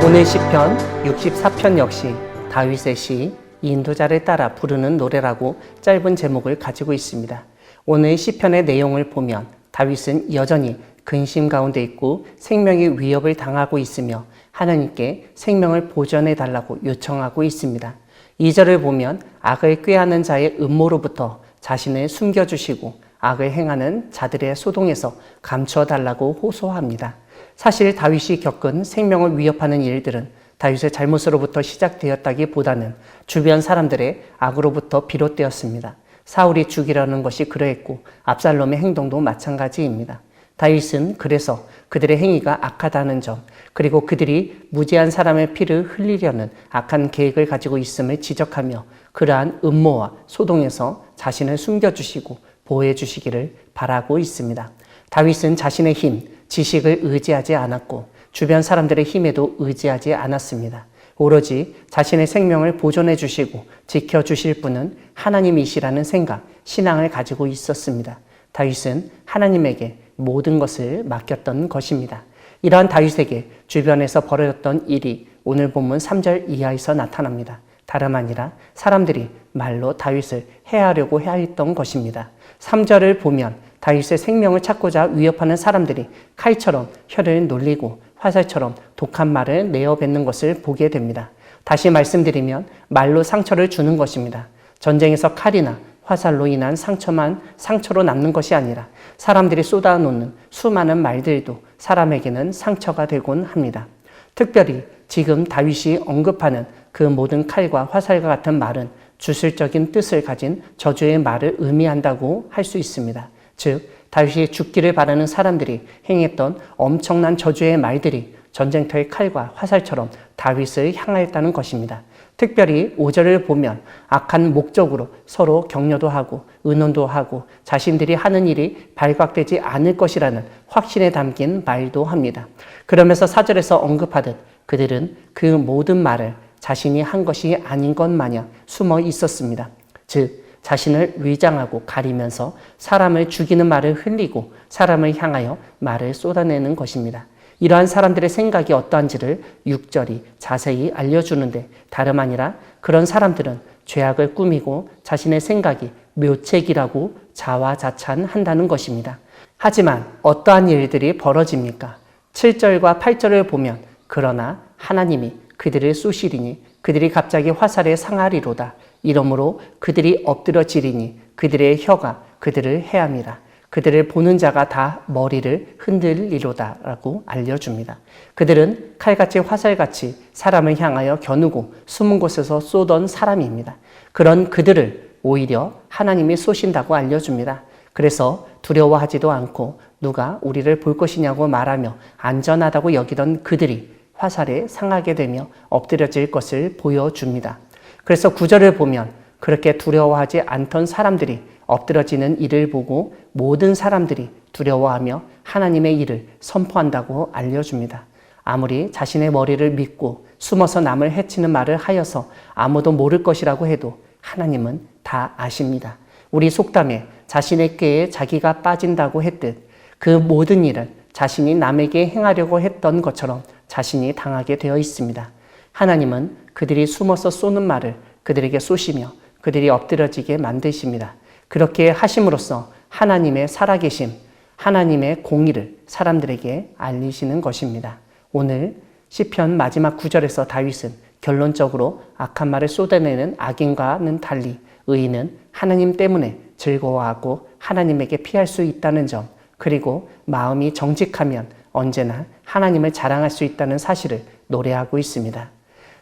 오늘 시편 64편 역시 다윗의 시 인도자를 따라 부르는 노래라고 짧은 제목을 가지고 있습니다. 오늘 시편의 내용을 보면 다윗은 여전히 근심 가운데 있고 생명의 위협을 당하고 있으며 하나님께 생명을 보전해 달라고 요청하고 있습니다. 2절을 보면 악을 꾀하는 자의 음모로부터 자신을 숨겨주시고 악을 행하는 자들의 소동에서 감춰달라고 호소합니다. 사실 다윗이 겪은 생명을 위협하는 일들은 다윗의 잘못으로부터 시작되었다기보다는 주변 사람들의 악으로부터 비롯되었습니다. 사울이 죽이려는 것이 그러했고 압살롬의 행동도 마찬가지입니다. 다윗은 그래서 그들의 행위가 악하다는 점, 그리고 그들이 무지한 사람의 피를 흘리려는 악한 계획을 가지고 있음을 지적하며 그러한 음모와 소동에서 자신을 숨겨주시고 보호해 주시기를 바라고 있습니다. 다윗은 자신의 힘, 지식을 의지하지 않았고 주변 사람들의 힘에도 의지하지 않았습니다. 오로지 자신의 생명을 보존해 주시고 지켜주실 분은 하나님이시라는 생각, 신앙을 가지고 있었습니다. 다윗은 하나님에게 모든 것을 맡겼던 것입니다. 이러한 다윗에게 주변에서 벌어졌던 일이 오늘 본문 3절 이하에서 나타납니다. 다름 아니라 사람들이 말로 다윗을 해하려고 해했던 것입니다. 3절을 보면 다윗의 생명을 찾고자 위협하는 사람들이 칼처럼 혀를 놀리고 화살처럼 독한 말을 내어뱉는 것을 보게 됩니다. 다시 말씀드리면 말로 상처를 주는 것입니다. 전쟁에서 칼이나 화살로 인한 상처만 상처로 남는 것이 아니라 사람들이 쏟아놓는 수많은 말들도 사람에게는 상처가 되곤 합니다. 특별히 지금 다윗이 언급하는 그 모든 칼과 화살과 같은 말은 주술적인 뜻을 가진 저주의 말을 의미한다고 할 수 있습니다. 즉 다윗이 죽기를 바라는 사람들이 행했던 엄청난 저주의 말들이 전쟁터의 칼과 화살처럼 다윗을 향하였다는 것입니다. 특별히 5절을 보면 악한 목적으로 서로 격려도 하고 의논도 하고 자신들이 하는 일이 발각되지 않을 것이라는 확신에 담긴 말도 합니다. 그러면서 4절에서 언급하듯 그들은 그 모든 말을 자신이 한 것이 아닌 것 마냥 숨어 있었습니다. 즉 자신을 위장하고 가리면서 사람을 죽이는 말을 흘리고 사람을 향하여 말을 쏟아내는 것입니다. 이러한 사람들의 생각이 어떠한지를 6절이 자세히 알려주는데 다름 아니라 그런 사람들은 죄악을 꾸미고 자신의 생각이 묘책이라고 자화자찬한다는 것입니다. 하지만 어떠한 일들이 벌어집니까? 7절과 8절을 보면 그러나 하나님이 그들을 쏘시리니 그들이 갑자기 화살에 상하리로다. 이러므로 그들이 엎드러지리니 그들의 혀가 그들을 해함이라. 그들을 보는 자가 다 머리를 흔들리로다 라고 알려줍니다. 그들은 칼같이 화살같이 사람을 향하여 겨누고 숨은 곳에서 쏘던 사람입니다. 그런 그들을 오히려 하나님이 쏘신다고 알려줍니다. 그래서 두려워하지도 않고 누가 우리를 볼 것이냐고 말하며 안전하다고 여기던 그들이 화살에 상하게 되며 엎드려질 것을 보여줍니다. 그래서 9절을 보면 그렇게 두려워하지 않던 사람들이 엎드러지는 일을 보고 모든 사람들이 두려워하며 하나님의 일을 선포한다고 알려줍니다. 아무리 자신의 머리를 믿고 숨어서 남을 해치는 말을 하여서 아무도 모를 것이라고 해도 하나님은 다 아십니다. 우리 속담에 자신의 꾀에 자기가 빠진다고 했듯 그 모든 일을 자신이 남에게 행하려고 했던 것처럼 자신이 당하게 되어 있습니다. 하나님은 그들이 숨어서 쏘는 말을 그들에게 쏘시며 그들이 엎드러지게 만드십니다. 그렇게 하심으로써 하나님의 살아계심, 하나님의 공의를 사람들에게 알리시는 것입니다. 오늘 시편 마지막 9절에서 다윗은 결론적으로 악한 말을 쏟아내는 악인과는 달리 의인은 하나님 때문에 즐거워하고 하나님에게 피할 수 있다는 점, 그리고 마음이 정직하면 언제나 하나님을 자랑할 수 있다는 사실을 노래하고 있습니다.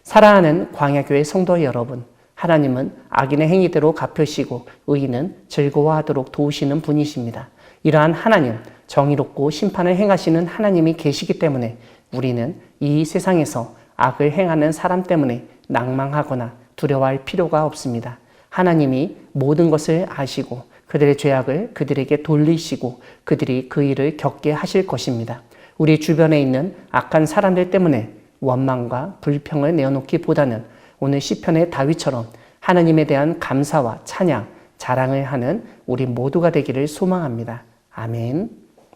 사랑하는 광야교회 성도 여러분, 하나님은 악인의 행위대로 갚으시고 의인은 즐거워하도록 도우시는 분이십니다. 이러한 하나님, 정의롭고 심판을 행하시는 하나님이 계시기 때문에 우리는 이 세상에서 악을 행하는 사람 때문에 낭망하거나 두려워할 필요가 없습니다. 하나님이 모든 것을 아시고 그들의 죄악을 그들에게 돌리시고 그들이 그 일을 겪게 하실 것입니다. 우리 주변에 있는 악한 사람들 때문에 원망과 불평을 내어놓기보다는 오늘 시편의 다윗처럼 하나님에 대한 감사와 찬양, 자랑을 하는 우리 모두가 되기를 소망합니다. 아멘.